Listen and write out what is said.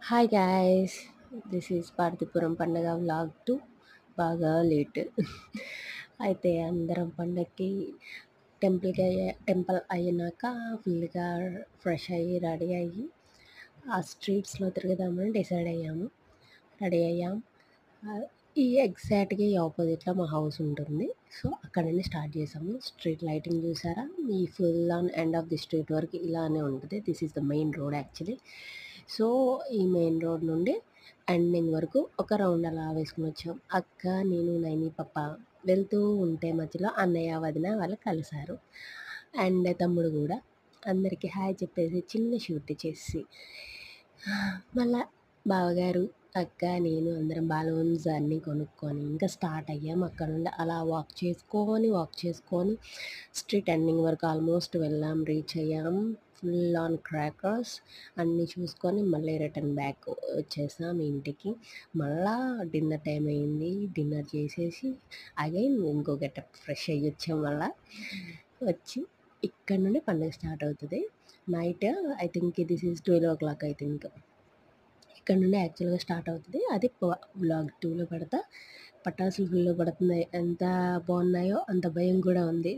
Hi guys, this is Parthipuram పండగ vlog 2 బాగా late. అయితే అందరం పండగకి టెంపుల్ అయినాక ఫుల్గా ఫ్రెష్ అయ్యి రెడీ అయ్యి ఆ స్ట్రీట్స్లో తిరుగుదామని డిసైడ్ అయ్యాము. రెడీ అయ్యాం. ఆ, ఎగ్జాక్ట్గా ఈ ఆపోజిట్లో మా హౌస్ ఉంటుంది. సో అక్కడ నుండి స్టార్ట్ చేసాము. స్ట్రీట్ లైటింగ్ చూసారా, ఈ full on end of the street వరకు ఇలానే ఉంటుంది. This is the main road actually. So ఈ మెయిన్ రోడ్ నుండి ఎండింగ్ వరకు ఒక రౌండ్ అలా వేసుకుని వచ్చాం. అక్క, నేను, నైని, పప్ప వెళ్తూ ఉంటే మధ్యలో అన్నయ్య, వదిన వాళ్ళు కలిశారు. అండ్ తమ్ముడు కూడా. అందరికీ హాయ్ చెప్పేసి చిన్న షూట్ చేసి మళ్ళా బావగారు, అక్క, నేను అందరం బాలూన్స్ అన్నీ కొనుక్కొని ఇంకా స్టార్ట్ అయ్యాం. అక్కడ నుండి అలా వాక్ చేసుకొని స్ట్రీట్ ఎండింగ్ వరకు ఆల్మోస్ట్ వెళ్ళాం, రీచ్ అయ్యాం. ఫుల్ ఆన్ క్రాకర్స్ అన్నీ చూసుకొని మళ్ళీ రిటర్న్ బ్యాక్ వచ్చేసాం ఇంటికి. మళ్ళా డిన్నర్ టైం అయింది. డిన్నర్ చేసేసి అగైన్ ఇంకో గెటప్ ఫ్రెష్ అయ్యి వచ్చాం. మళ్ళా వచ్చి ఇక్కడ నుండి పండుగ స్టార్ట్ అవుతుంది. Night I think this is 12 o'clock I think. ఇక్కడ నుండి యాక్చువల్గా స్టార్ట్ అవుతుంది. అది వ్లాగ్ 2లో పెడతా. పటాసులు ఫుల్ పడుతున్నాయి. ఎంత బాగున్నాయో అంత భయం కూడా ఉంది.